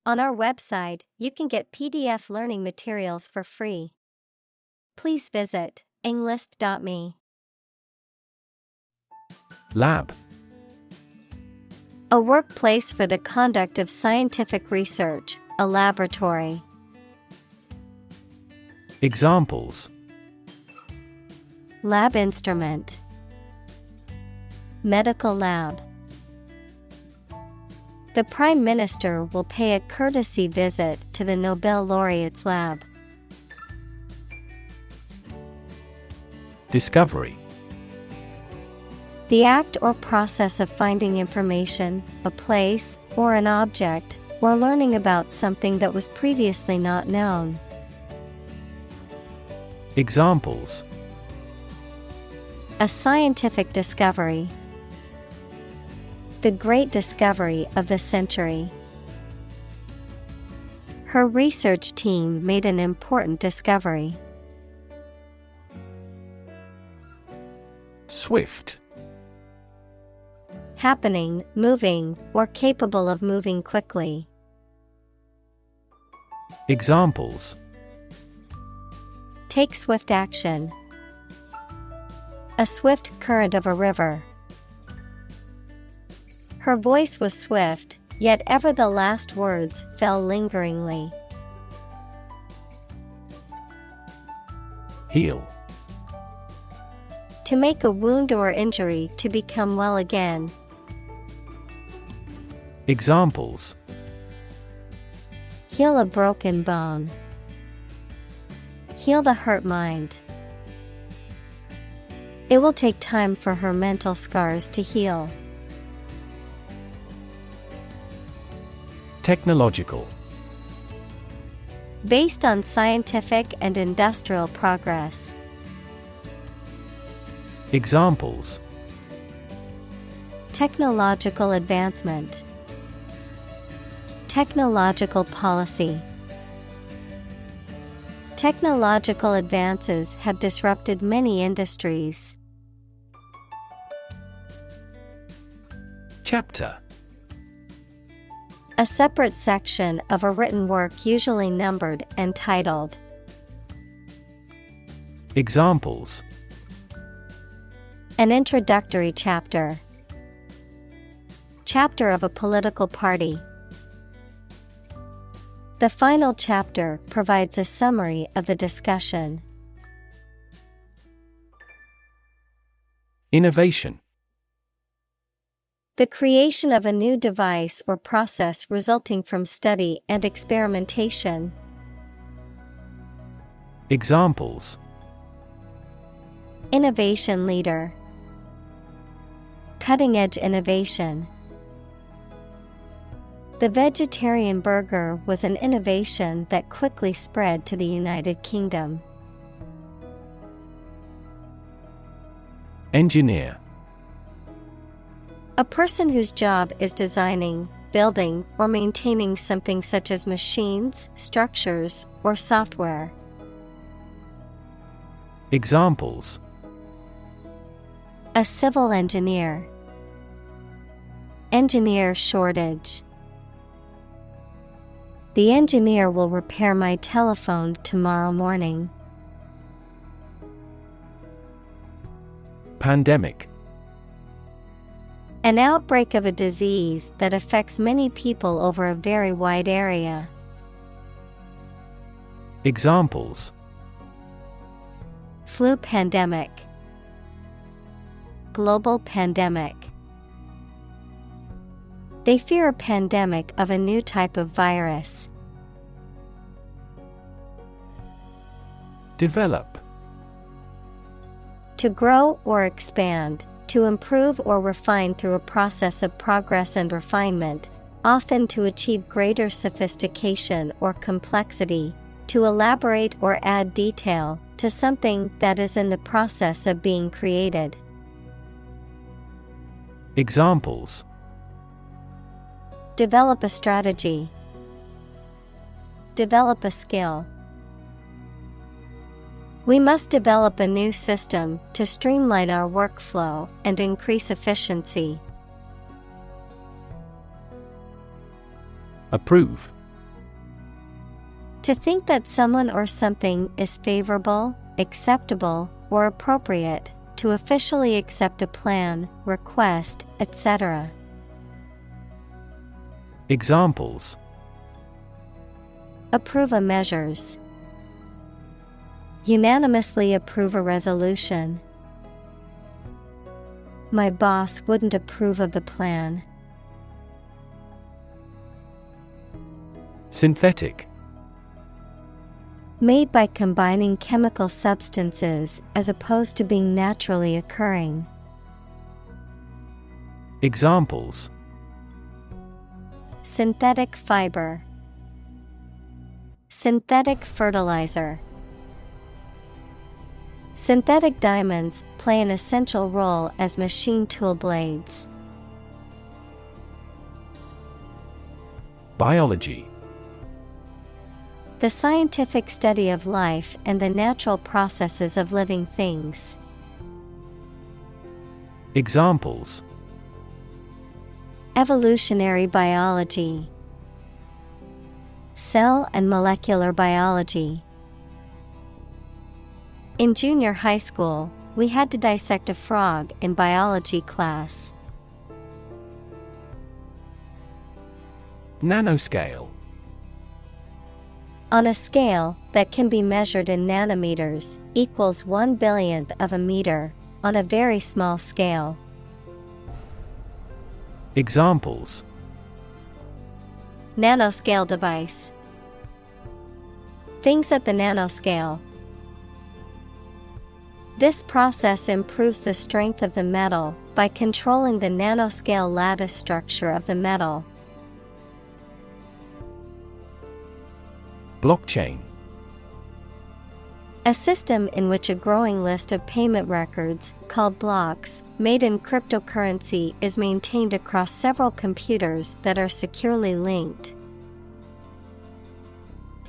On our website, you can get PDF learning materials for free. Please visit englist.me. Lab. A workplace for the conduct of scientific research, a laboratory. Examples: Lab instrument. Medical lab. The Prime Minister will pay a courtesy visit to the Nobel laureate's lab. Discovery. The act or process of finding information, a place, or an object, or learning about something that was previously not known. Examples: A scientific discovery. The great discovery of the century. Her research team made an important discovery. Swift. Happening, moving, or capable of moving quickly. Examples: Take swift action. A swift current of a river. Her voice was swift, yet ever the last words fell lingeringly. Heal. To make a wound or injury to become well again. Examples: Heal a broken bone. Heal the hurt mind. It will take time for her mental scars to heal. Technological. Based on scientific and industrial progress. Examples: Technological advancement. Technological policy. Technological advances have disrupted many industries. Chapter. A separate section of a written work usually numbered and titled. Examples: An introductory chapter. Chapter of a political party. The final chapter provides a summary of the discussion. Innovation. The creation of a new device or process resulting from study and experimentation. Examples: Innovation leader. Cutting-edge innovation. The vegetarian burger was an innovation that quickly spread to the United Kingdom. Engineer. A person whose job is designing, building, or maintaining something such as machines, structures, or software. Examples: A civil engineer. Engineer shortage. The engineer will repair my telephone tomorrow morning. Pandemic. An outbreak of a disease that affects many people over a very wide area. Examples: Flu pandemic. Global pandemic. They fear a pandemic of a new type of virus. Develop. To grow or expand, to improve or refine through a process of progress and refinement, often to achieve greater sophistication or complexity, to elaborate or add detail to something that is in the process of being created. Examples: Develop a strategy. Develop a skill. We must develop a new system to streamline our workflow and increase efficiency. Approve. To think that someone or something is favorable, acceptable, or appropriate, to officially accept a plan, request, etc. Examples: Approve a measures. Unanimously approve a resolution. My boss wouldn't approve of the plan. Synthetic. Made by combining chemical substances as opposed to being naturally occurring. Examples: Synthetic fiber. Synthetic fertilizer. Synthetic diamonds play an essential role as machine tool blades. Biology. The scientific study of life and the natural processes of living things. Examples: Evolutionary biology. Cell and molecular biology. In junior high school, we had to dissect a frog in biology class. Nanoscale. On a scale that can be measured in nanometers, equals 1/1000th of a meter, on a very small scale. Examples: Nanoscale device. Things at the nanoscale. This process improves the strength of the metal by controlling the nanoscale lattice structure of the metal. Blockchain. A system in which a growing list of payment records, called blocks, made in cryptocurrency is maintained across several computers that are securely linked.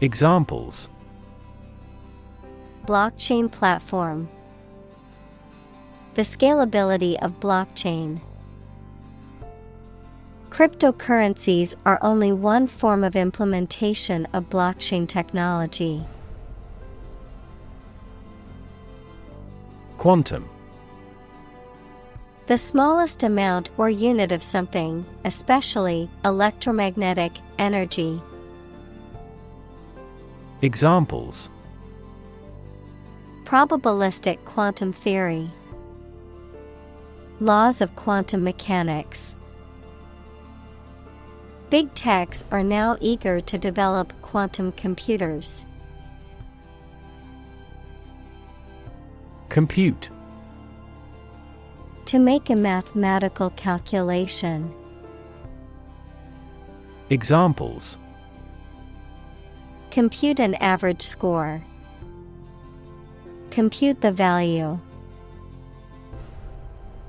Examples: Blockchain platform. The scalability of blockchain. Cryptocurrencies are only one form of implementation of blockchain technology. Quantum. The smallest amount or unit of something, especially electromagnetic energy. Examples: Probabilistic quantum theory. Laws of quantum mechanics. Big techs are now eager to develop quantum computers. Compute. To make a mathematical calculation. Examples: Compute an average score. Compute the value.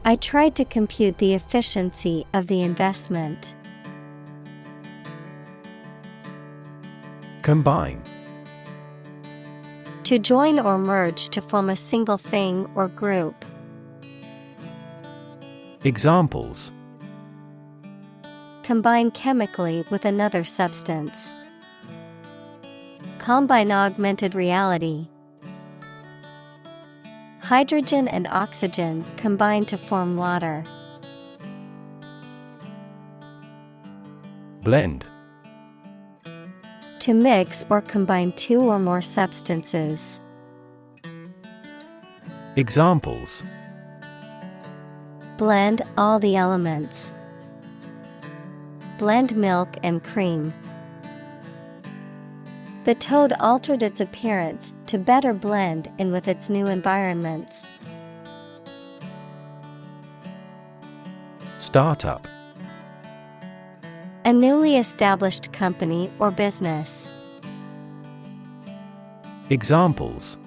I tried to compute the efficiency of the investment. Combine. To join or merge to form a single thing or group. Examples: Combine chemically with another substance. Combine augmented reality. Hydrogen and oxygen combine to form water. Blend. To mix or combine two or more substances. Examples: Blend all the elements. Blend milk and cream. The toad altered its appearance to better blend in with its new environments. Startup. A newly established company or business. Examples: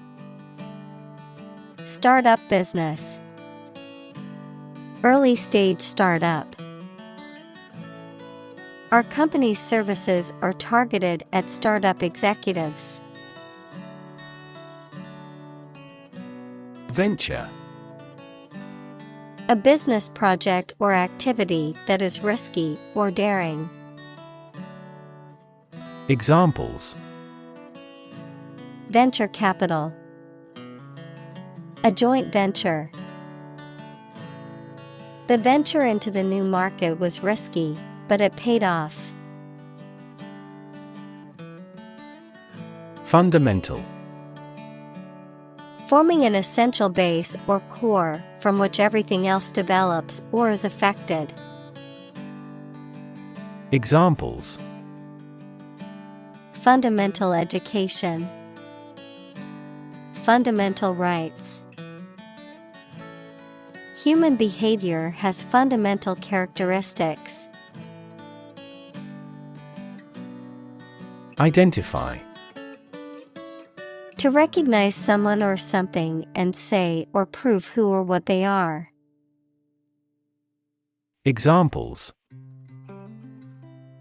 Startup business. Early stage startup. Our company's services are targeted at startup executives. Venture. A business project or activity that is risky or daring. Examples: Venture capital. A joint venture. The venture into the new market was risky, but it paid off. Fundamental. Forming an essential base or core from which everything else develops or is affected. Examples: Fundamental education. Fundamental rights. Human behavior has fundamental characteristics. Identify. To recognize someone or something and say or prove who or what they are. Examples: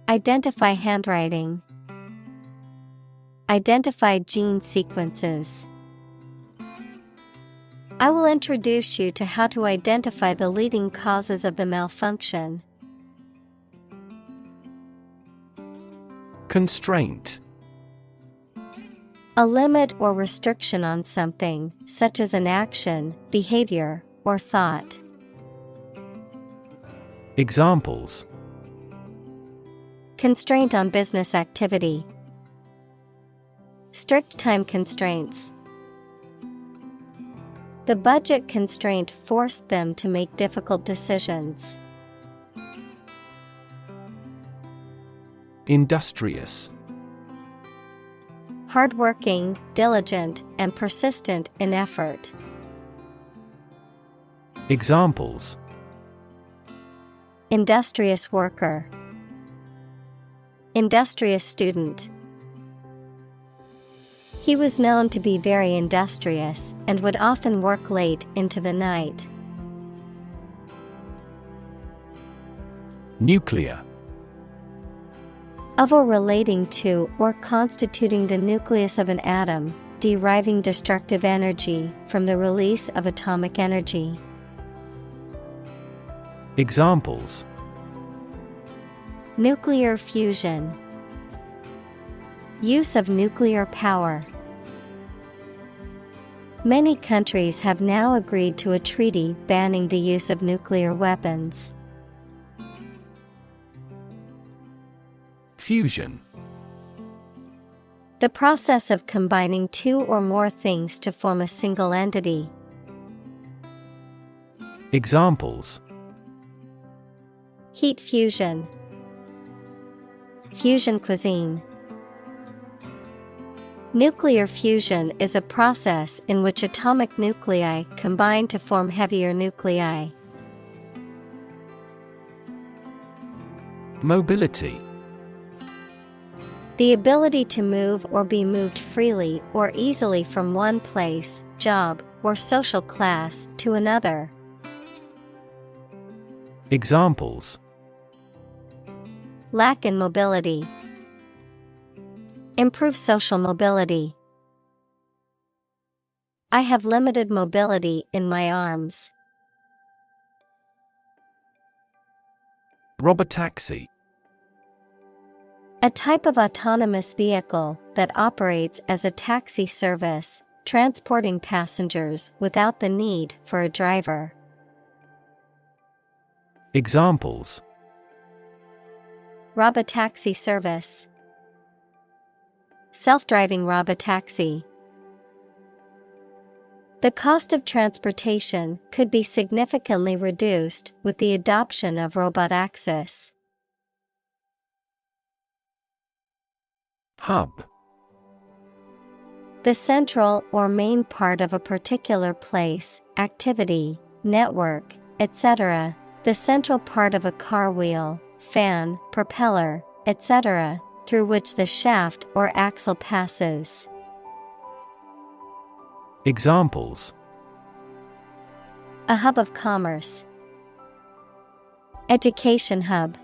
Identify handwriting. Identify gene sequences. I will introduce you to how to identify the leading causes of the malfunction. Constraint. A limit or restriction on something, such as an action, behavior, or thought. Examples: Constraint on business activity. Strict time constraints. The budget constraint forced them to make difficult decisions. Industrious. Hardworking, diligent, and persistent in effort. Examples: Industrious worker. Industrious student. He was known to be very industrious and would often work late into the night. Nuclear. Of or relating to or constituting the nucleus of an atom, deriving destructive energy from the release of atomic energy. Examples: Nuclear fusion. Use of nuclear power. Many countries have now agreed to a treaty banning the use of nuclear weapons. Fusion. The process of combining two or more things to form a single entity. Examples: Heat fusion. Fusion cuisine. Nuclear fusion is a process in which atomic nuclei combine to form heavier nuclei. Mobility. The ability to move or be moved freely or easily from one place, job, or social class to another. Examples: Lack in mobility. Improve social mobility. I have limited mobility in my arms. Robotaxi. A type of autonomous vehicle that operates as a taxi service, transporting passengers without the need for a driver. Examples: Robotaxi service. Self-driving robotaxi. The cost of transportation could be significantly reduced with the adoption of robot access. Hub. The central or main part of a particular place, activity, network, etc. The central part of a car wheel, fan, propeller, etc., through which the shaft or axle passes. Examples: A hub of commerce. Education hub.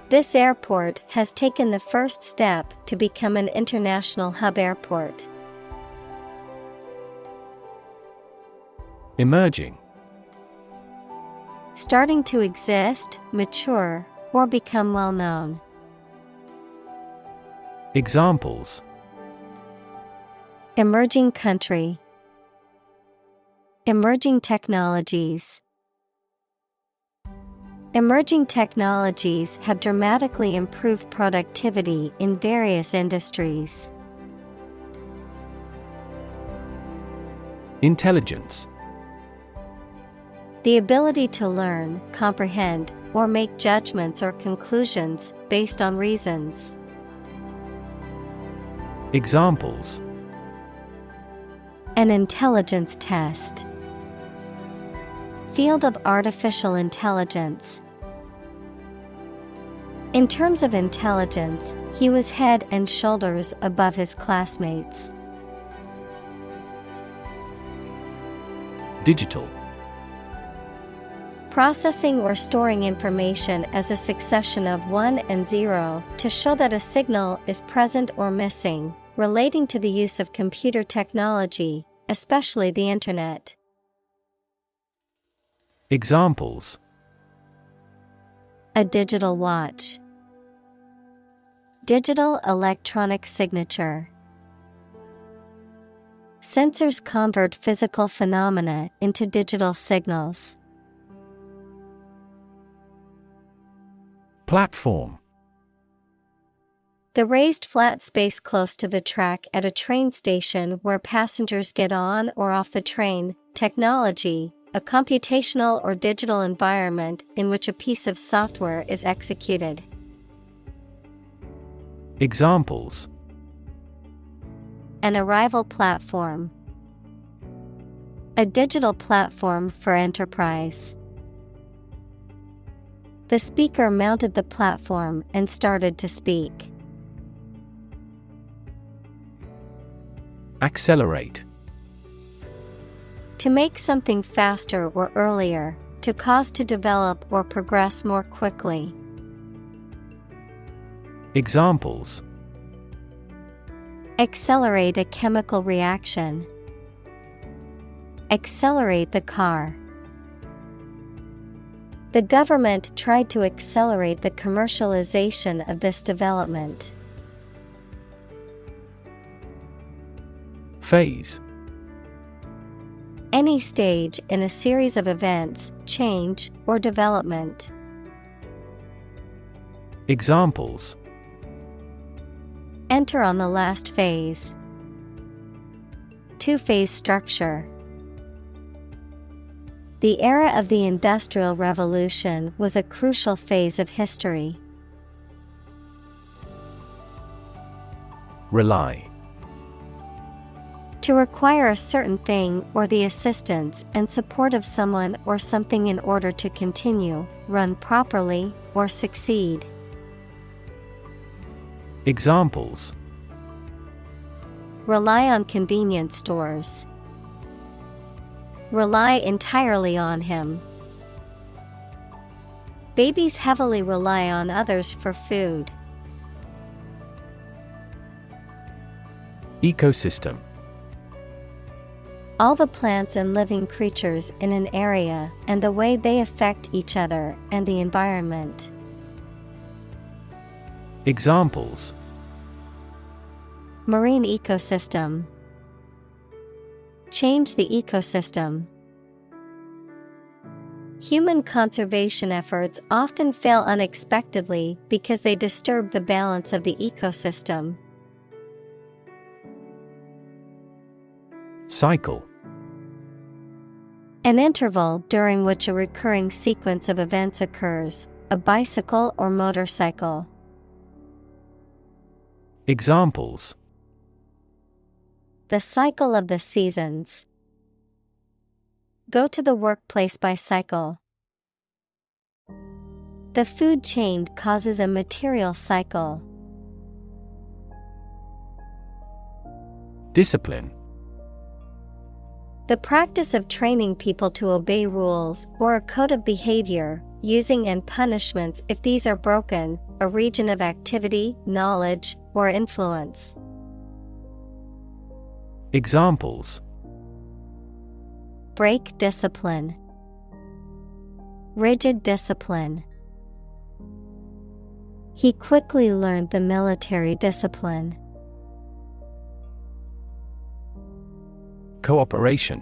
This airport has taken the first step to become an international hub airport. Emerging. Starting to exist, mature, or become well known. Examples: Emerging country. Emerging technologies. Emerging technologies have dramatically improved productivity in various industries. Intelligence. The ability to learn, comprehend, or make judgments or conclusions based on reasons. Examples. An intelligence test. Field of artificial intelligence. In terms of intelligence, he was head and shoulders above his classmates. Digital. Processing or storing information as a succession of 1 and 0 to show that a signal is present or missing, relating to the use of computer technology, especially the Internet. Examples. A digital watch. Digital electronic signature. Sensors convert physical phenomena into digital signals. Platform. The raised flat space close to the track at a train station where passengers get on or off the train. Technology, a computational or digital environment in which a piece of software is executed. Examples. An arrival platform. A digital platform for enterprise. The speaker mounted the platform and started to speak. Accelerate. To make something faster or earlier, to cause to develop or progress more quickly. Examples. Accelerate a chemical reaction. Accelerate the car. The government tried to accelerate the commercialization of this development. Phase. Any stage in a series of events, change, or development. Examples. Enter on the last phase. Two-phase structure. The era of the Industrial Revolution was a crucial phase of history. Rely. To require a certain thing or the assistance and support of someone or something in order to continue, run properly, or succeed. Examples. Rely on convenience stores. Rely entirely on him. Babies heavily rely on others for food. Ecosystem. All the plants and living creatures in an area and the way they affect each other and the environment. Examples. Marine ecosystem. Change the ecosystem. Human conservation efforts often fail unexpectedly because they disturb the balance of the ecosystem. Cycle. An interval during which a recurring sequence of events occurs, a bicycle or motorcycle. Examples. The cycle of the seasons. Go to the workplace by cycle. The food chain causes a material cycle. Discipline. The practice of training people to obey rules or a code of behavior, using and punishments if these are broken, a region of activity, knowledge, or influence. Examples. Break discipline. Rigid discipline. He quickly learned the military discipline. Cooperation.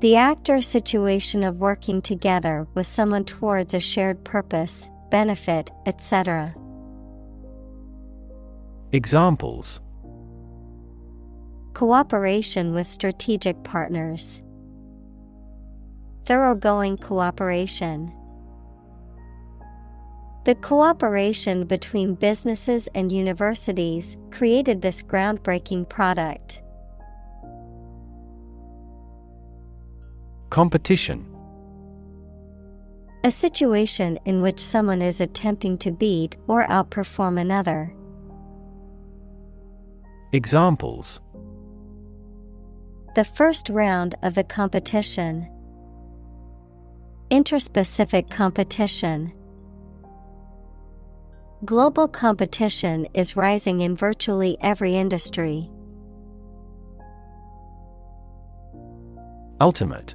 The act or situation of working together with someone towards a shared purpose, benefit, etc. Examples: cooperation with strategic partners, thoroughgoing cooperation. The cooperation between businesses and universities created this groundbreaking product. Competition. A situation in which someone is attempting to beat or outperform another. Examples: the first round of the competition, interspecific competition. Global competition is rising in virtually every industry. Ultimate.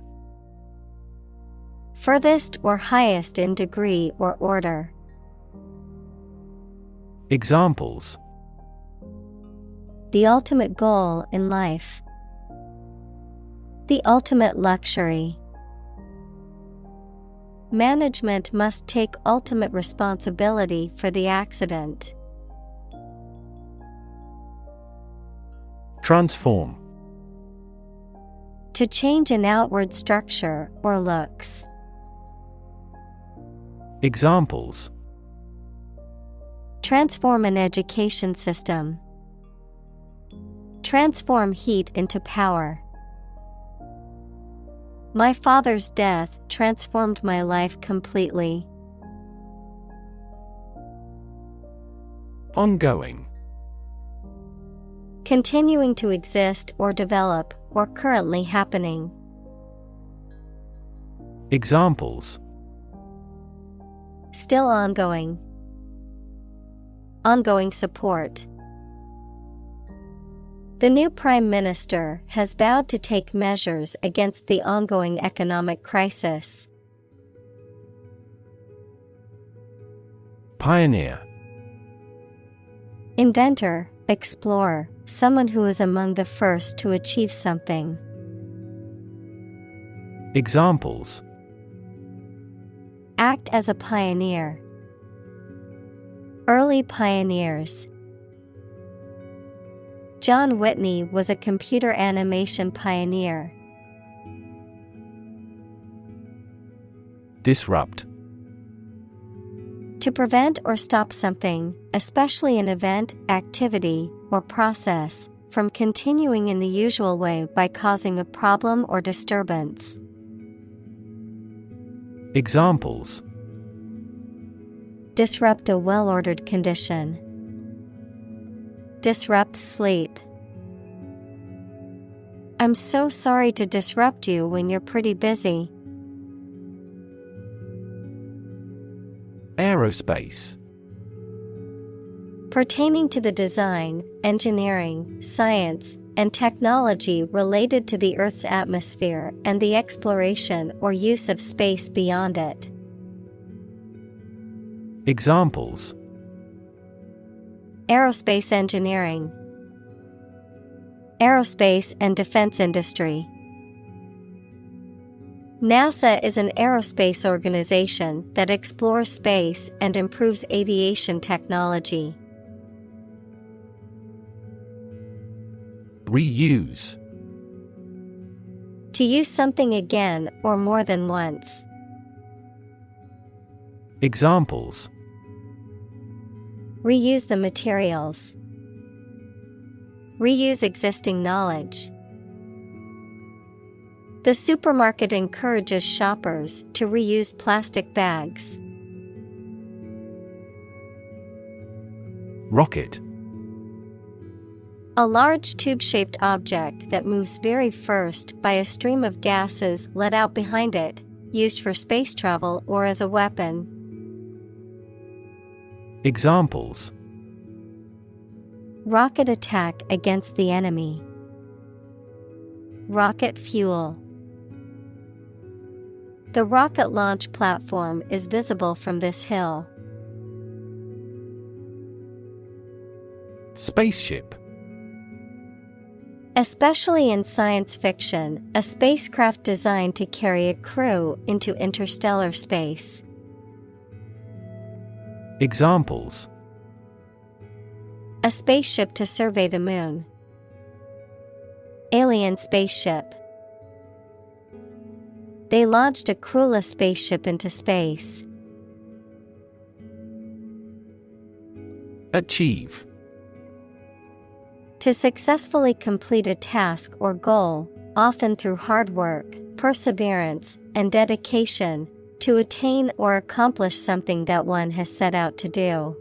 Furthest or highest in degree or order. Examples: the ultimate goal in life, the ultimate luxury. Management must take ultimate responsibility for the accident. Transform. To change an outward structure or looks. Examples: transform an education system. Transform heat into power. My father's death transformed my life completely. Ongoing. Continuing to exist or develop, or currently happening. Examples: still ongoing. Ongoing support. The new Prime Minister has vowed to take measures against the ongoing economic crisis. Pioneer. Inventor, explorer, someone who is among the first to achieve something. Examples: act as a pioneer. Early pioneers. John Whitney was a computer animation pioneer. Disrupt. To prevent or stop something, especially an event, activity, or process, from continuing in the usual way by causing a problem or disturbance. Examples: disrupt a well-ordered condition. Disrupt sleep. I'm so sorry to disrupt you when you're pretty busy. Aerospace. Pertaining to the design, engineering, science, and technology related to the Earth's atmosphere and the exploration or use of space beyond it. Examples: aerospace engineering. Aerospace and defense industry. NASA is an aerospace organization that explores space and improves aviation technology. Reuse. To use something again or more than once. Examples: reuse the materials. Reuse existing knowledge. The supermarket encourages shoppers to reuse plastic bags. Rocket. A large tube-shaped object that moves very first by a stream of gases let out behind it, used for space travel or as a weapon. Examples: rocket attack against the enemy. Rocket fuel. The rocket launch platform is visible from this hill. Spaceship. Especially in science fiction, a spacecraft designed to carry a crew into interstellar space. Examples: A spaceship to survey the moon. Alien spaceship. They launched a crewless spaceship into space. Achieve. To successfully complete a task or goal, often through hard work, perseverance, and dedication, to attain or accomplish something that one has set out to do.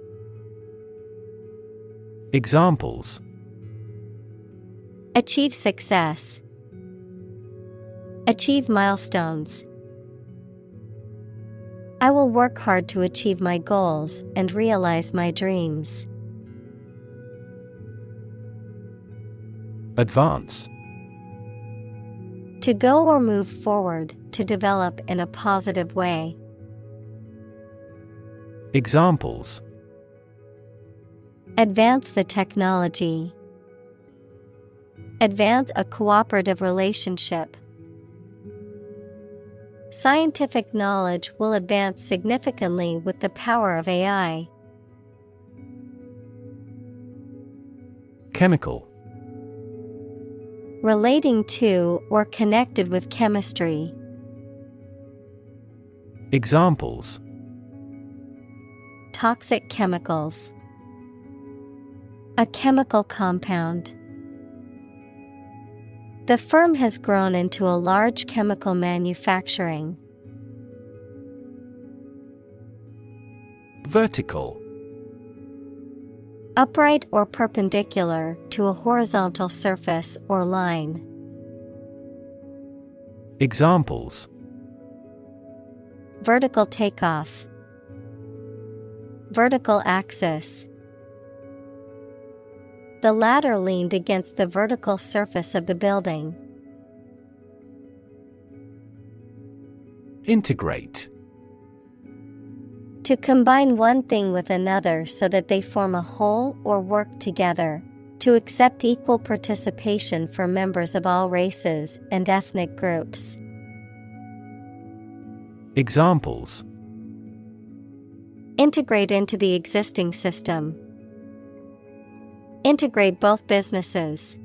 Examples: Achieve success. Achieve milestones. I will work hard to achieve my goals and realize my dreams. Advance. To go or move forward, to develop in a positive way. Examples: Advance the technology. Advance a cooperative relationship. Scientific knowledge will advance significantly with the power of AI. Chemical. Relating to or connected with chemistry. Examples: Toxic chemicals. A chemical compound. The firm has grown into a large chemical manufacturing. Vertical. Upright or perpendicular to a horizontal surface or line. Examples: Vertical takeoff. Vertical axis. The ladder leaned against the vertical surface of the building. Integrate. To combine one thing with another so that they form a whole or work together. To accept equal participation for members of all races and ethnic groups. Examples: Integrate into the existing system. Integrate both businesses.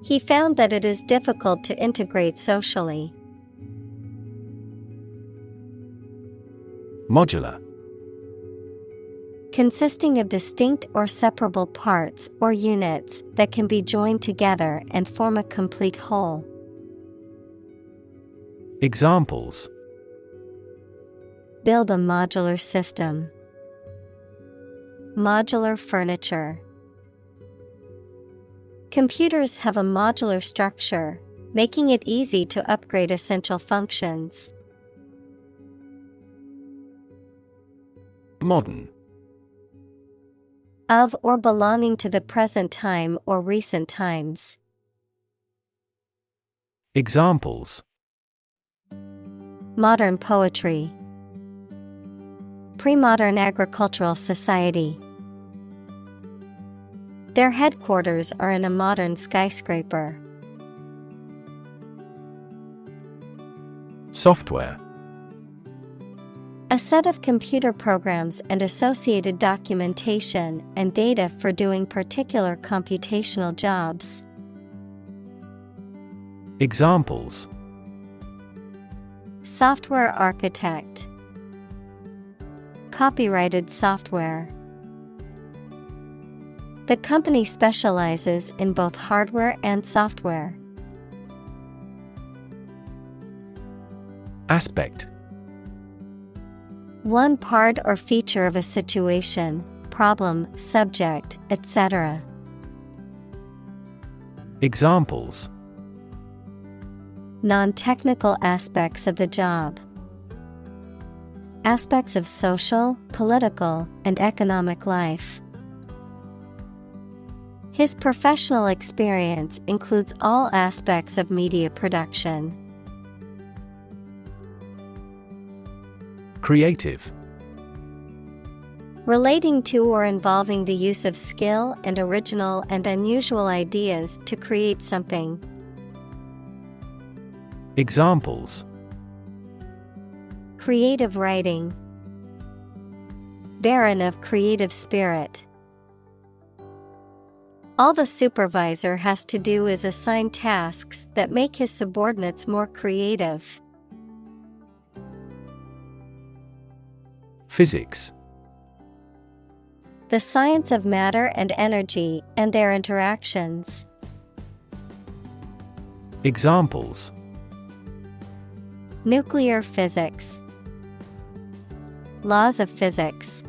He found that it is difficult to integrate socially. Modular. Consisting of distinct or separable parts or units that can be joined together and form a complete whole. Examples: Build a modular system. Modular furniture. Computers have a modular structure, making it easy to upgrade essential functions. Modern. Of or belonging to the present time or recent times. Examples: Modern poetry. Pre-modern agricultural society. Their headquarters are in a modern skyscraper. Software. A set of computer programs and associated documentation and data for doing particular computational jobs. Examples: Software architect. Copyrighted software. The company specializes in both hardware and software. Aspect. One part or feature of a situation, problem, subject, etc. Examples: Non-technical aspects of the job. Aspects of social, political, and economic life. His professional experience includes all aspects of media production. Creative. Relating to or involving the use of skill and original and unusual ideas to create something. Examples: Creative writing. Barren of creative spirit. All the supervisor has to do is assign tasks that make his subordinates more creative. Physics: The science of matter and energy and their interactions. Examples: Nuclear physics. Laws of physics.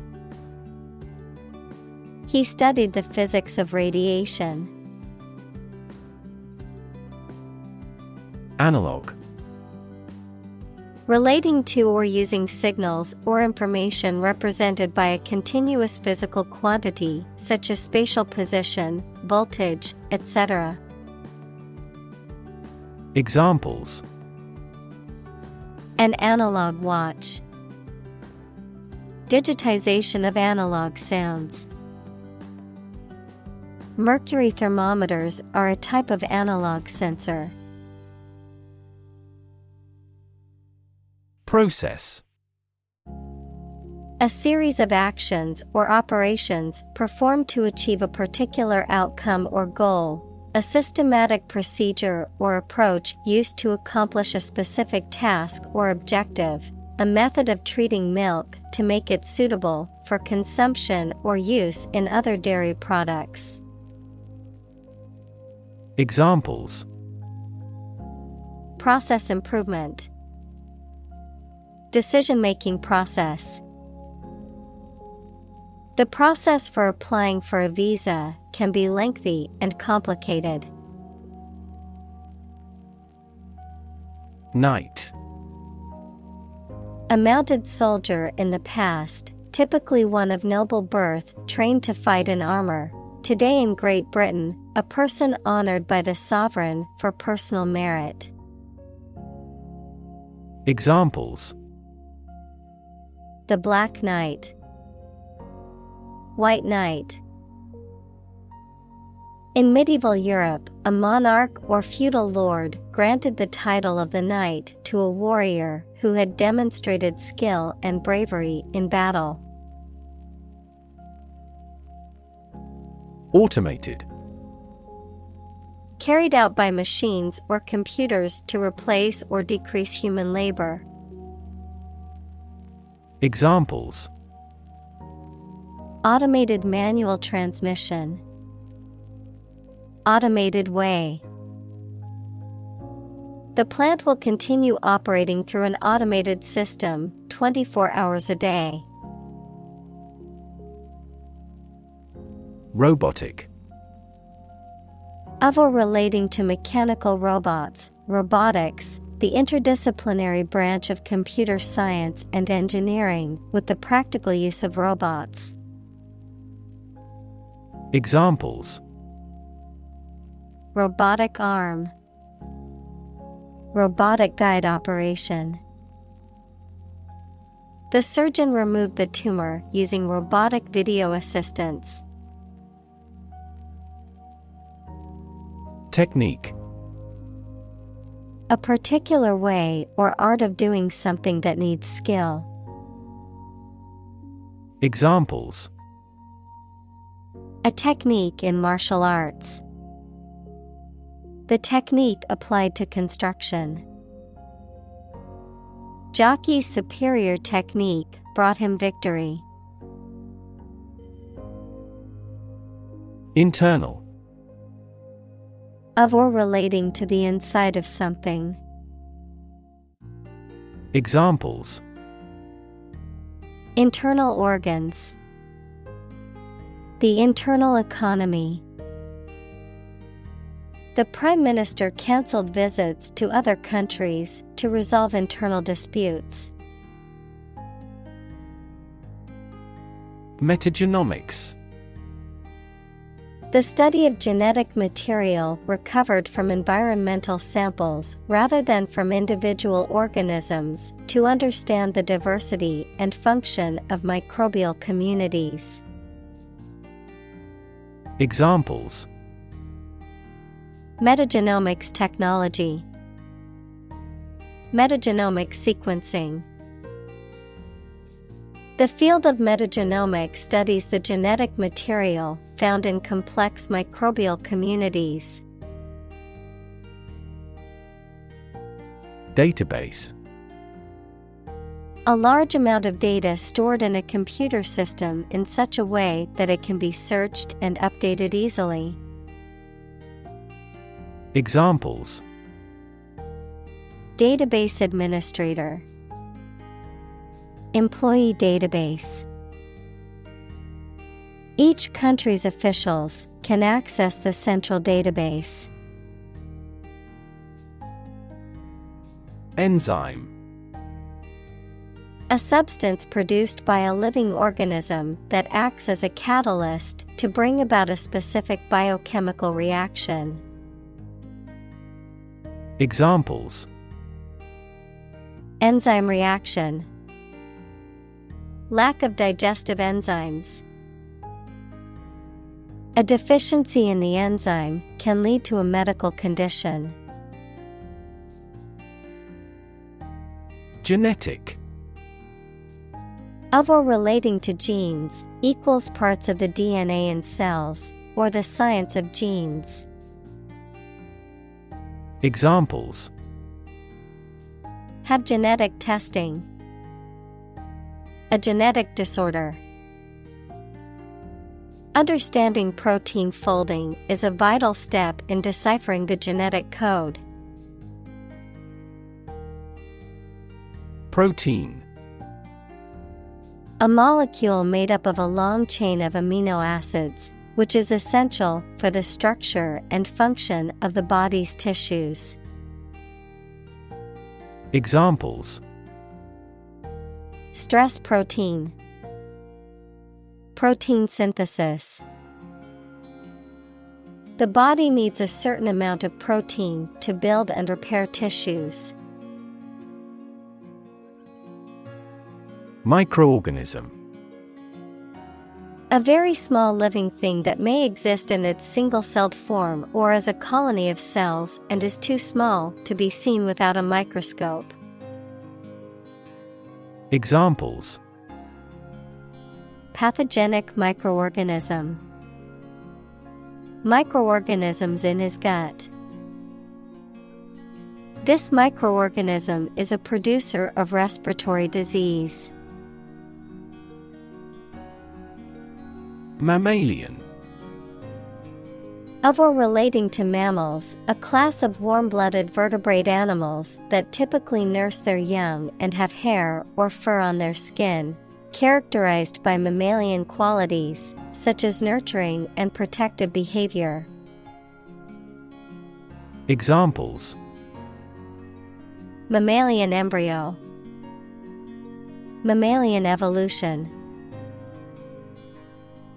He studied the physics of radiation. Analog: Relating to or using signals or information represented by a continuous physical quantity, such as spatial position, voltage, etc. Examples: An analog watch. Digitization of analog sounds. Mercury thermometers are a type of analog sensor. Process: A series of actions or operations performed to achieve a particular outcome or goal, a systematic procedure or approach used to accomplish a specific task or objective, a method of treating milk to make it suitable for consumption or use in other dairy products. Examples: Process improvement. Decision-making process. The process for applying for a visa can be lengthy and complicated. Knight: A mounted soldier in the past, typically one of noble birth, trained to fight in armor. Today in Great Britain, a person honored by the sovereign for personal merit. Examples: The Black Knight. White Knight. In medieval Europe, a monarch or feudal lord granted the title of the knight to a warrior who had demonstrated skill and bravery in battle. Automated: Carried out by machines or computers to replace or decrease human labor. Examples: Automated manual transmission. Automated way. The plant will continue operating through an automated system 24 hours a day. Robotic: Of or relating to mechanical robots, robotics, the interdisciplinary branch of computer science and engineering with the practical use of robots. Examples: Robotic arm. Robotic guide operation. The surgeon removed the tumor using robotic video assistance. Technique: A particular way or art of doing something that needs skill. Examples: A technique in martial arts. The technique applied to construction. Jockey's superior technique brought him victory. Internal: Of or relating to the inside of something. Examples: Internal organs. The internal economy. The Prime Minister cancelled visits to other countries to resolve internal disputes. Metagenomics: The study of genetic material recovered from environmental samples rather than from individual organisms to understand the diversity and function of microbial communities. Examples: Metagenomics technology, metagenomic sequencing. The field of metagenomics studies the genetic material found in complex microbial communities. Database: A large amount of data stored in a computer system in such a way that it can be searched and updated easily. Examples: Database administrator, employee database. Each country's officials can access the central database. Enzyme: A substance produced by a living organism that acts as a catalyst to bring about a specific biochemical reaction. Examples: Enzyme reaction, lack of digestive enzymes. A deficiency in the enzyme can lead to a medical condition. Genetic: Of or relating to genes, equals parts of the DNA in cells, or the science of genes. Examples: Have genetic testing. A genetic disorder. Understanding protein folding is a vital step in deciphering the genetic code. Protein: A molecule made up of a long chain of amino acids, which is essential for the structure and function of the body's tissues. Examples: Stress protein, protein synthesis. The body needs a certain amount of protein to build and repair tissues. Microorganism: A very small living thing that may exist in its single-celled form or as a colony of cells and is too small to be seen without a microscope. Examples: Pathogenic microorganism, microorganisms in his gut. This microorganism is a producer of respiratory disease. Mammalian: Of or relating to mammals, a class of warm-blooded vertebrate animals that typically nurse their young and have hair or fur on their skin, characterized by mammalian qualities, such as nurturing and protective behavior. Examples: Mammalian embryo, mammalian evolution.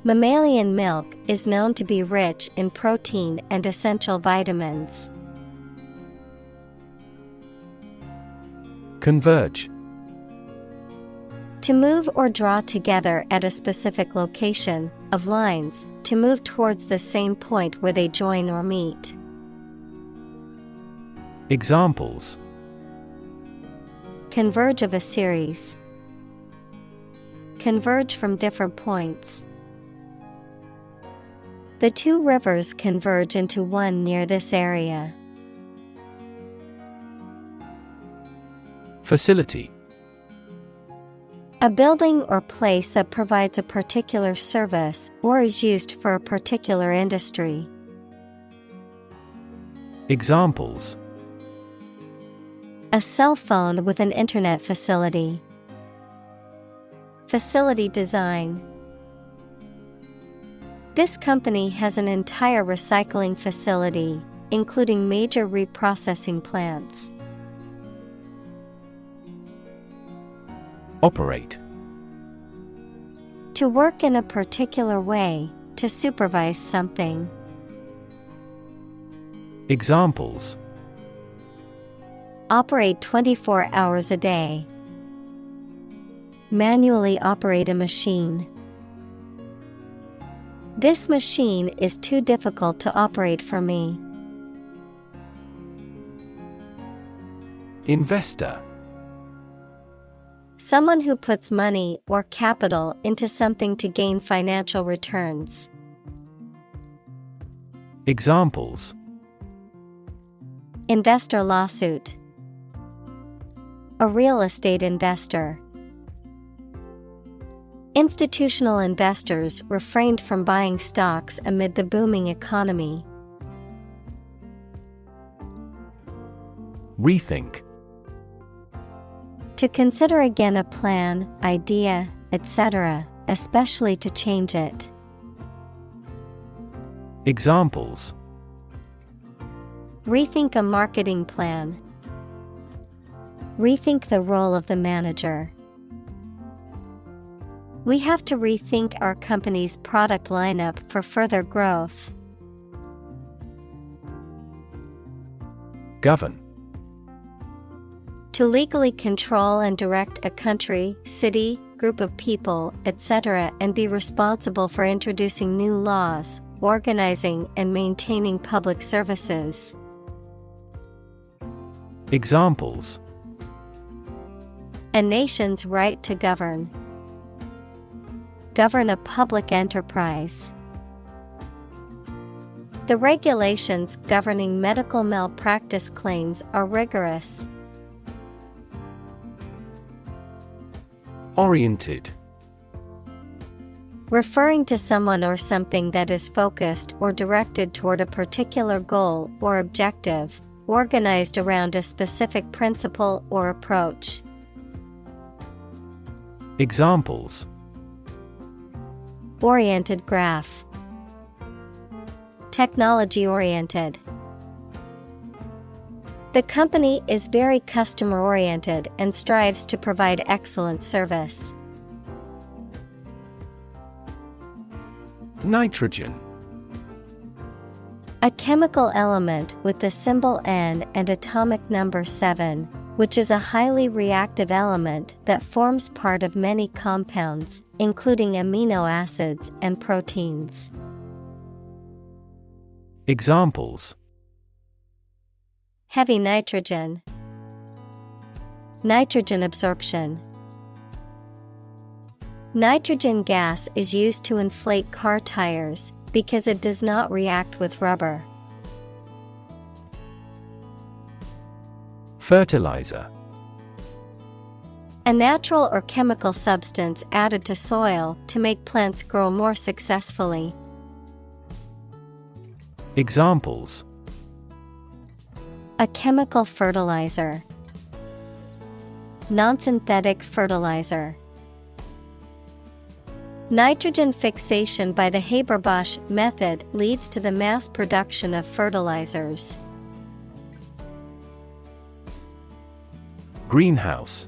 Mammalian milk is known to be rich in protein and essential vitamins. Converge: To move or draw together at a specific location, of lines, to move towards the same point where they join or meet. Examples: Converge of a series. Converge from different points. The two rivers converge into one near this area. Facility: A building or place that provides a particular service or is used for a particular industry. Examples: A cell phone with an internet facility. Facility design. This company has an entire recycling facility, including major reprocessing plants. Operate: To work in a particular way, to supervise something. Examples: Operate 24 hours a day. Manually operate a machine. This machine is too difficult to operate for me. Investor: Someone who puts money or capital into something to gain financial returns. Examples: Investor lawsuit. A real estate investor. Institutional investors refrained from buying stocks amid the booming economy. Rethink: To consider again a plan, idea, etc., especially to change it. Examples: Rethink a marketing plan. Rethink the role of the manager. We have to rethink our company's product lineup for further growth. Govern: To legally control and direct a country, city, group of people, etc., and be responsible for introducing new laws, organizing and maintaining public services. Examples: A nation's right to govern. Govern a public enterprise. The regulations governing medical malpractice claims are rigorous. Oriented: Referring to someone or something that is focused or directed toward a particular goal or objective, organized around a specific principle or approach. Examples: Oriented graph. Technology-oriented. The company is very customer-oriented and strives to provide excellent service. Nitrogen: A chemical element with the symbol N and atomic number 7, which is a highly reactive element that forms part of many compounds, including amino acids and proteins. Examples: Heavy nitrogen. Nitrogen absorption. Nitrogen gas is used to inflate car tires because it does not react with rubber. Fertilizer: A natural or chemical substance added to soil to make plants grow more successfully. Examples: A chemical fertilizer. Non-synthetic fertilizer. Nitrogen fixation by the Haber-Bosch method leads to the mass production of fertilizers. Greenhouse: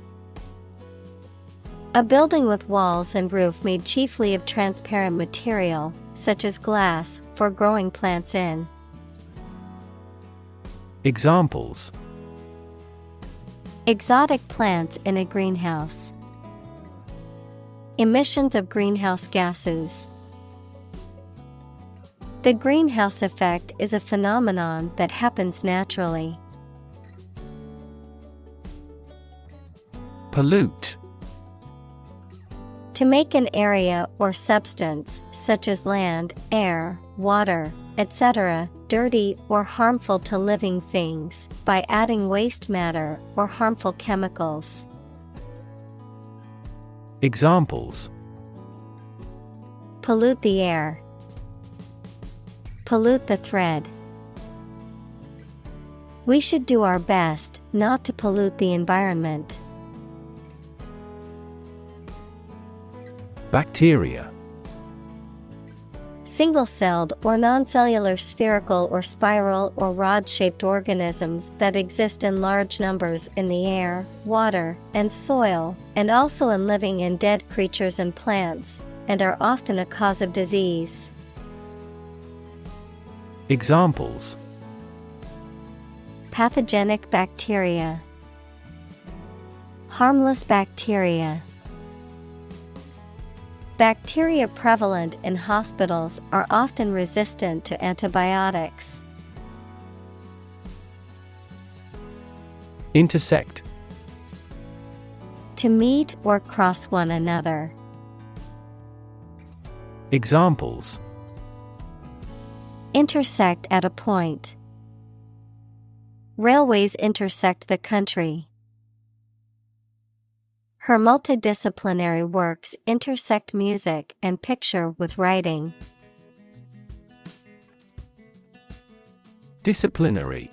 A building with walls and roof made chiefly of transparent material, such as glass, for growing plants in. Examples: Exotic plants in a greenhouse. Emissions of greenhouse gases. The greenhouse effect is a phenomenon that happens naturally. Pollute: To make an area or substance, such as land, air, water, etc., dirty or harmful to living things by adding waste matter or harmful chemicals. Examples: Pollute the air. Pollute the thread. We should do our best not to pollute the environment. Bacteria: Single-celled or non-cellular spherical or spiral or rod-shaped organisms that exist in large numbers in the air, water, and soil, and also in living and dead creatures and plants, and are often a cause of disease. Examples: pathogenic bacteria, harmless bacteria. Bacteria prevalent in hospitals are often resistant to antibiotics. Intersect. To meet or cross one another. Examples: intersect at a point. Railways intersect the country. Her multidisciplinary works intersect music and picture with writing. Disciplinary.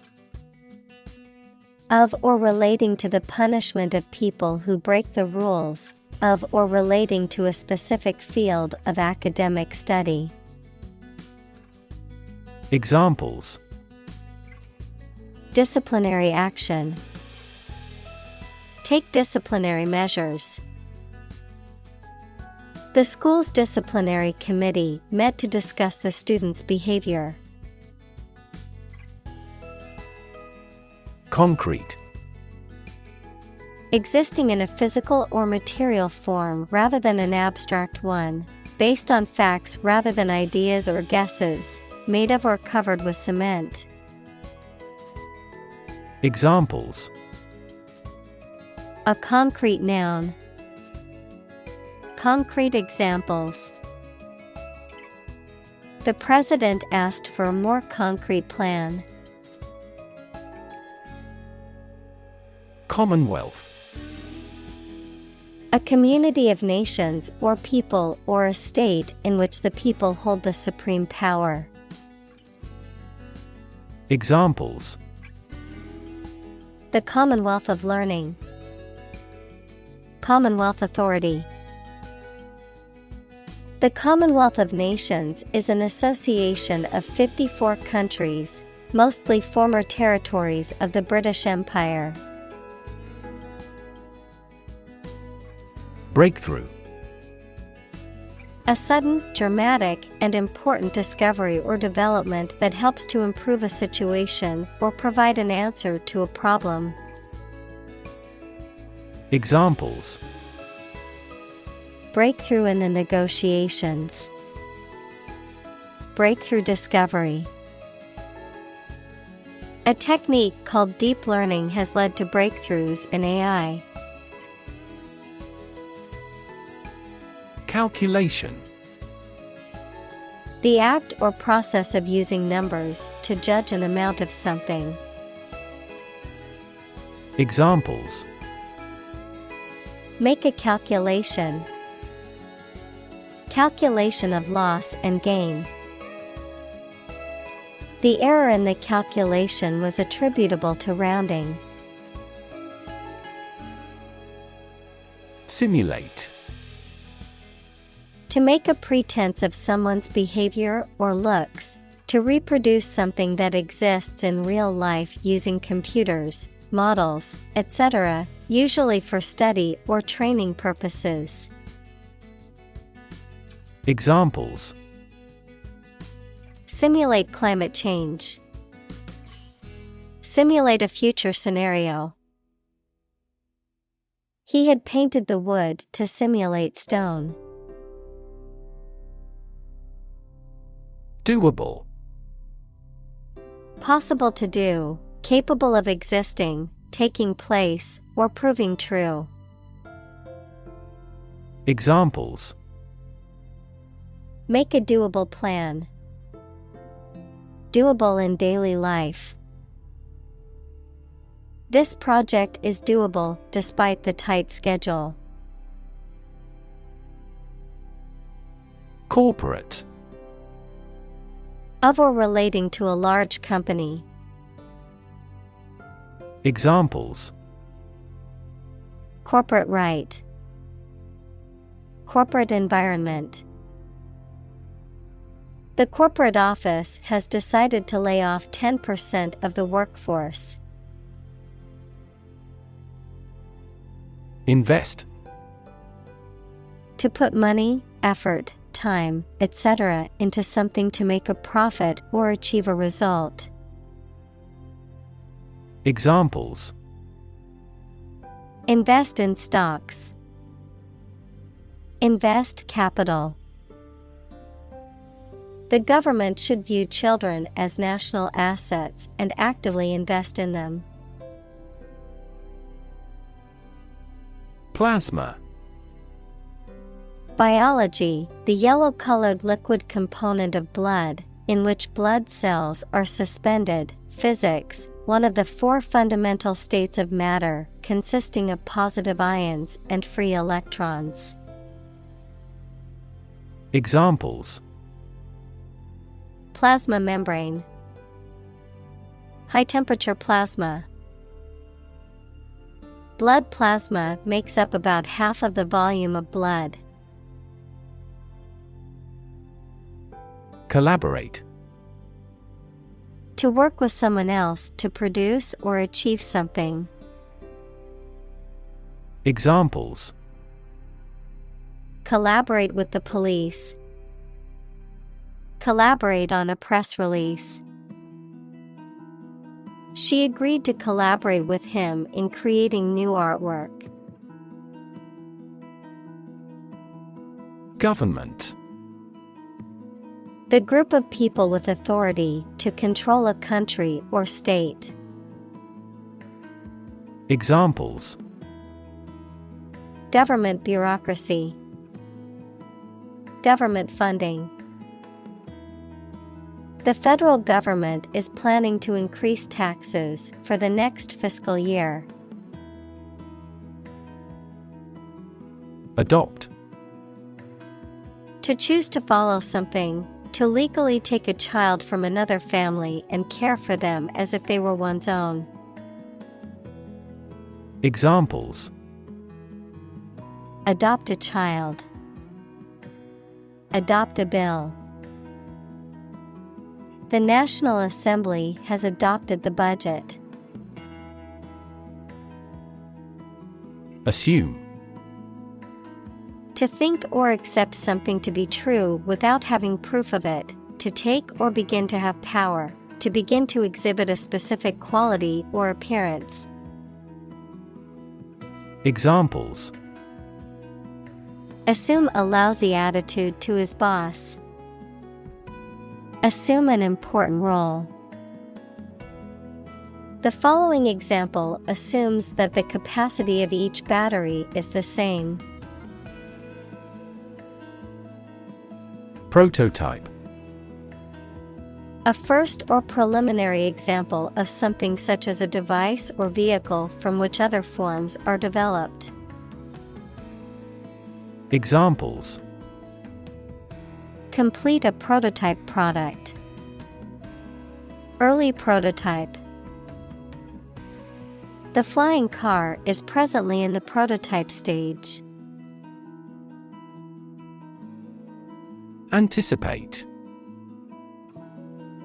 Of or relating to the punishment of people who break the rules, of or relating to a specific field of academic study. Examples: disciplinary action. Take disciplinary measures. The school's disciplinary committee met to discuss the students' behavior. Concrete. Existing in a physical or material form rather than an abstract one, based on facts rather than ideas or guesses, made of or covered with cement. Examples: a concrete noun. Concrete examples. The president asked for a more concrete plan. Commonwealth. A community of nations or people or a state in which the people hold the supreme power. Examples: the Commonwealth of Learning. Commonwealth Authority. The Commonwealth of Nations is an association of 54 countries, mostly former territories of the British Empire. Breakthrough. A sudden, dramatic, and important discovery or development that helps to improve a situation or provide an answer to a problem. Examples: breakthrough in the negotiations. Breakthrough discovery. A technique called deep learning has led to breakthroughs in AI. Calculation. The act or process of using numbers to judge an amount of something. Examples: make a calculation. Calculation of loss and gain. The error in the calculation was attributable to rounding. Simulate. To make a pretense of someone's behavior or looks, to reproduce something that exists in real life using computers, models, etc., usually for study or training purposes. Examples: simulate climate change. Simulate a future scenario. He had painted the wood to simulate stone. Doable. Possible to do, capable of existing, taking place, or proving true. Examples: make a doable plan. Doable in daily life. This project is doable despite the tight schedule. Corporate. Of or relating to a large company. Examples: corporate right. Corporate environment. The corporate office has decided to lay off 10% of the workforce. Invest. To put money, effort, time, etc., into something to make a profit or achieve a result. Examples: Invest in stocks. Invest capital. The government should view children as national assets and actively invest in them. Plasma. Biology, the yellow-colored liquid component of blood, in which blood cells are suspended. Physics, one of the four fundamental states of matter, consisting of positive ions and free electrons. Examples: Plasma membrane. High-temperature plasma. Blood plasma makes up about half of the volume of blood. Collaborate. To work with someone else to produce or achieve something. Examples: Collaborate with the police. Collaborate on a press release. She agreed to collaborate with him in creating new artwork. Government. The group of people with authority to control a country or state. Examples: Government bureaucracy. Government funding. The federal government is planning to increase taxes for the next fiscal year. Adopt. To choose to follow something, to legally take a child from another family and care for them as if they were one's own. Examples: Adopt a child. Adopt a bill. The National Assembly has adopted the budget. Assume. To think or accept something to be true without having proof of it, to take or begin to have power, to begin to exhibit a specific quality or appearance. Examples: Assume a lousy attitude to his boss. Assume an important role. The following example assumes that the capacity of each battery is the same. Prototype. A first or preliminary example of something such as a device or vehicle from which other forms are developed. Examples: Complete a prototype product. Early prototype. The flying car is presently in the prototype stage. Anticipate.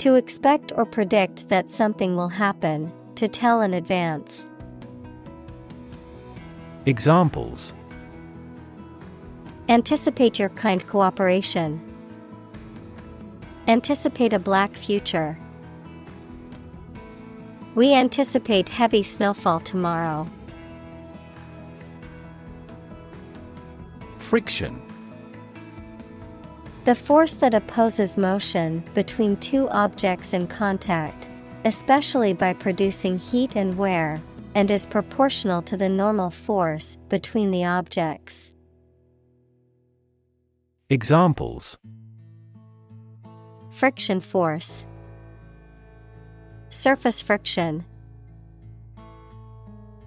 To expect or predict that something will happen, to tell in advance. Examples: Anticipate your kind cooperation. Anticipate a black future. We anticipate heavy snowfall tomorrow. Friction. The force that opposes motion between two objects in contact, especially by producing heat and wear, and is proportional to the normal force between the objects. Examples: Friction force. Surface friction.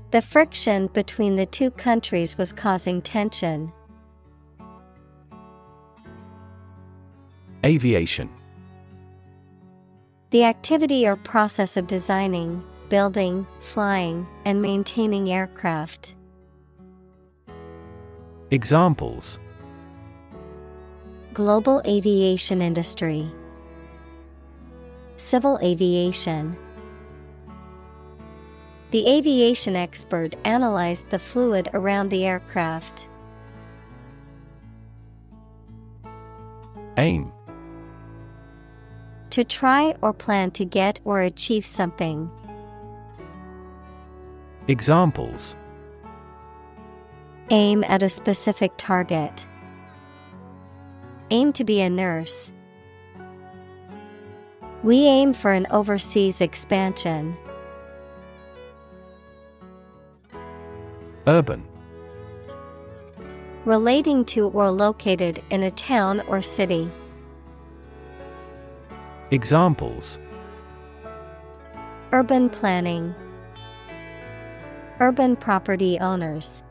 The friction between the two countries was causing tension. Aviation. The activity or process of designing, building, flying, and maintaining aircraft. Examples: Global aviation industry. Civil aviation. The aviation expert analyzed the fluid around the aircraft. Aim. To try or plan to get or achieve something. Examples: Aim at a specific target. Aim to be a nurse. We aim for an overseas expansion. Urban. Relating to or located in a town or city. Examples: Urban planning. Urban property owners.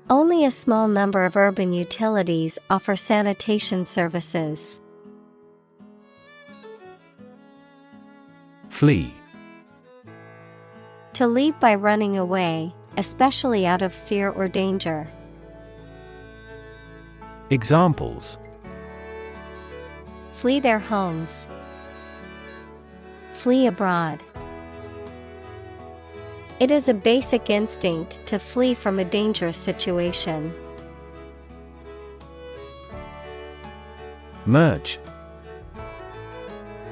Only a small number of urban utilities offer sanitation services. Flee. To leave by running away, especially out of fear or danger. Examples: Flee their homes. Flee abroad. It is a basic instinct to flee from a dangerous situation. Merge.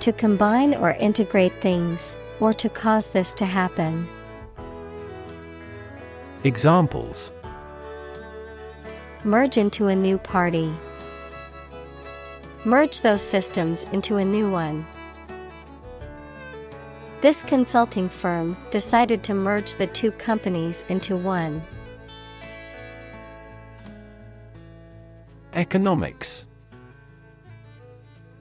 To combine or integrate things, or to cause this to happen. Examples: Merge into a new party. Merge those systems into a new one. This consulting firm decided to merge the two companies into one. Economics.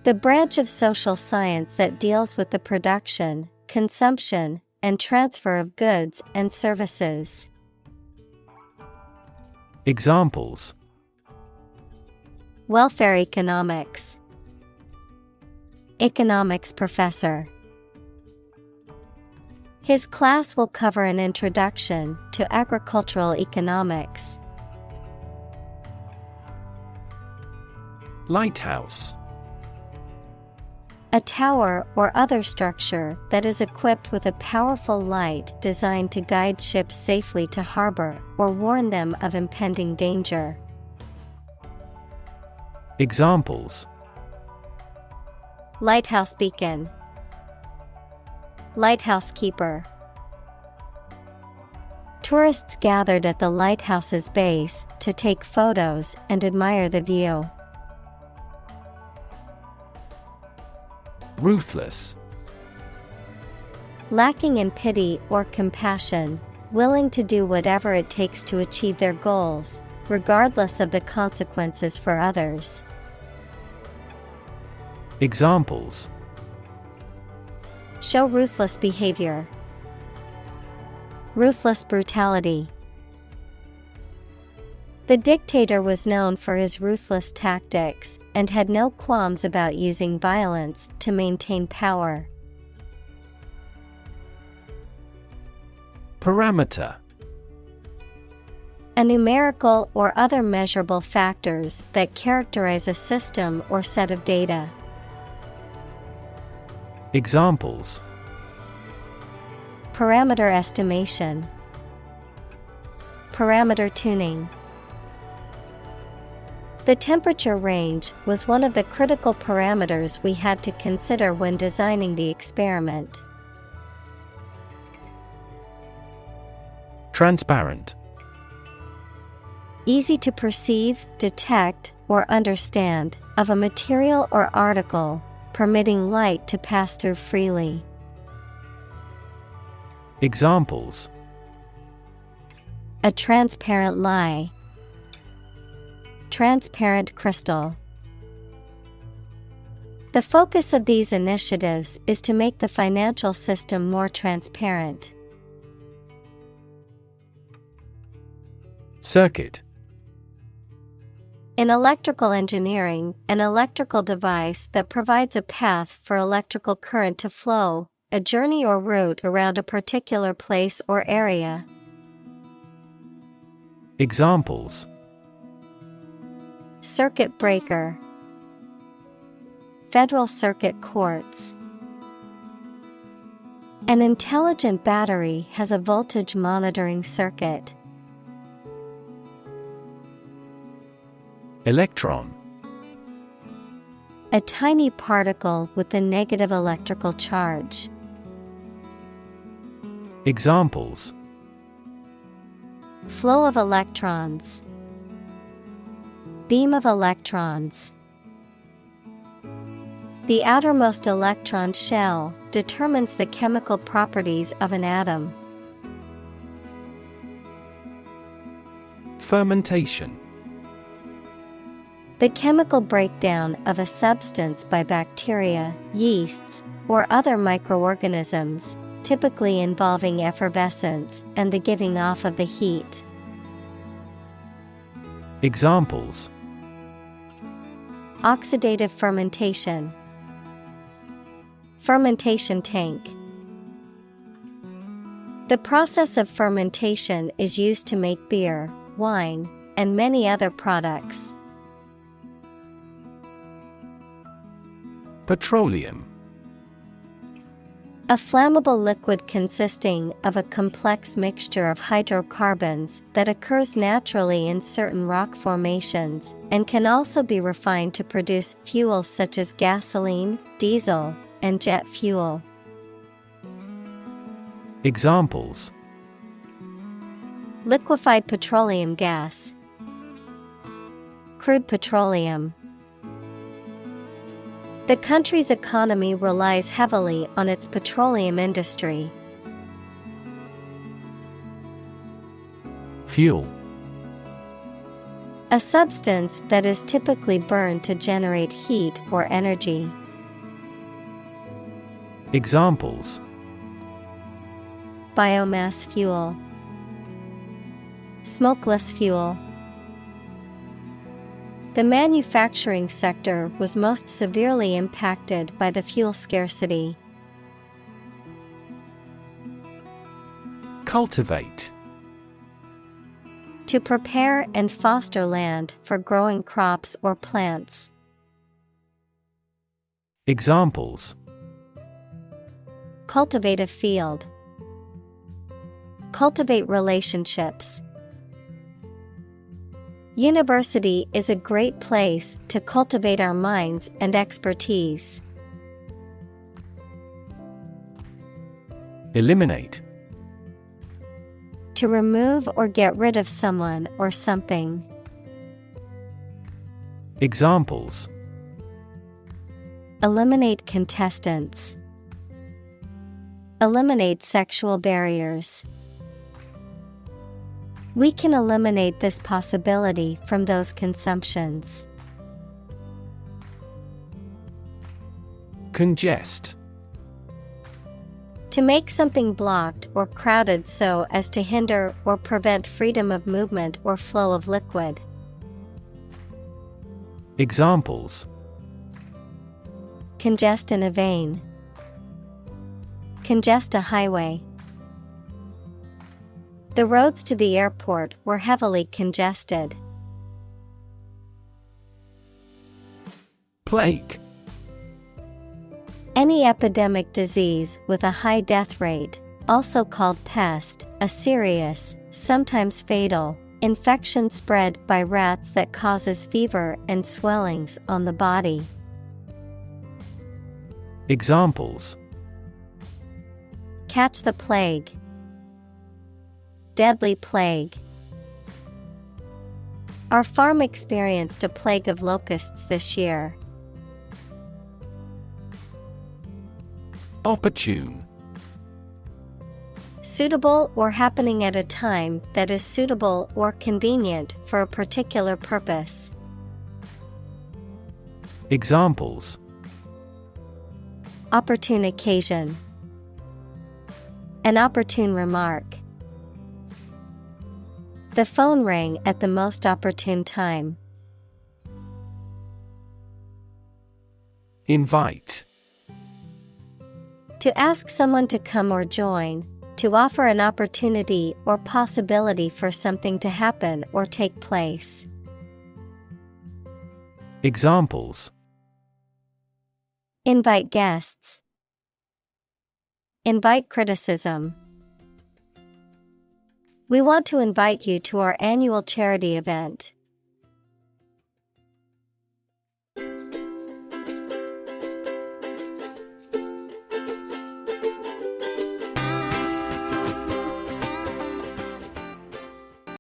The branch of social science that deals with the production, consumption, and transfer of goods and services. Examples: Welfare economics. Economics professor. His class will cover an introduction to agricultural economics. Lighthouse. A tower or other structure that is equipped with a powerful light designed to guide ships safely to harbor or warn them of impending danger. Examples: Lighthouse beacon. Lighthouse keeper. Tourists gathered at the lighthouse's base to take photos and admire the view. Ruthless. Lacking in pity or compassion, willing to do whatever it takes to achieve their goals, regardless of the consequences for others. Examples: Show ruthless behavior. Ruthless brutality. The dictator was known for his ruthless tactics and had no qualms about using violence to maintain power. Parameter. A numerical or other measurable factors that characterize a system or set of data. Examples: Parameter estimation. Parameter tuning. The temperature range was one of the critical parameters we had to consider when designing the experiment. Transparent. Easy to perceive, detect, or understand, of a material or article, permitting light to pass through freely. Examples: A transparent lie. Transparent crystal. The focus of these initiatives is to make the financial system more transparent. Circuit. In electrical engineering, an electrical device that provides a path for electrical current to flow, a journey or route around a particular place or area. Examples: Circuit breaker. Federal Circuit courts. An intelligent battery has a voltage monitoring circuit. Electron. A tiny particle with a negative electrical charge. Examples: Flow of electrons. Beam of electrons. The outermost electron shell determines the chemical properties of an atom. Fermentation. The chemical breakdown of a substance by bacteria, yeasts, or other microorganisms, typically involving effervescence and the giving off of the heat. Examples: Oxidative fermentation. Fermentation tank. The process of fermentation is used to make beer, wine, and many other products. Petroleum. A flammable liquid consisting of a complex mixture of hydrocarbons that occurs naturally in certain rock formations and can also be refined to produce fuels such as gasoline, diesel, and jet fuel. Examples: Liquefied petroleum gas. Crude petroleum. The country's economy relies heavily on its petroleum industry. Fuel. A substance that is typically burned to generate heat or energy. Examples: Biomass fuel. Smokeless fuel. The manufacturing sector was most severely impacted by the fuel scarcity. Cultivate. To prepare and foster land for growing crops or plants. Examples: Cultivate a field. Cultivate relationships. University is a great place to cultivate our minds and expertise. Eliminate. To remove or get rid of someone or something. Examples: Eliminate contestants. Eliminate sexual barriers. We can eliminate this possibility from those consumptions. Congest. To make something blocked or crowded so as to hinder or prevent freedom of movement or flow of liquid. Examples: Congest in a vein. Congest a highway. The roads to the airport were heavily congested. Plague. Any epidemic disease with a high death rate, also called pest, a serious, sometimes fatal, infection spread by rats that causes fever and swellings on the body. Examples: Catch the plague. Deadly plague. Our farm experienced a plague of locusts this year. Opportune. Suitable or happening at a time that is suitable or convenient for a particular purpose. Examples: Opportune occasion. An opportune remark. The phone rang at the most opportune time. Invite. To ask someone to come or join, to offer an opportunity or possibility for something to happen or take place. Examples: Invite guests. Invite criticism. We want to invite you to our annual charity event.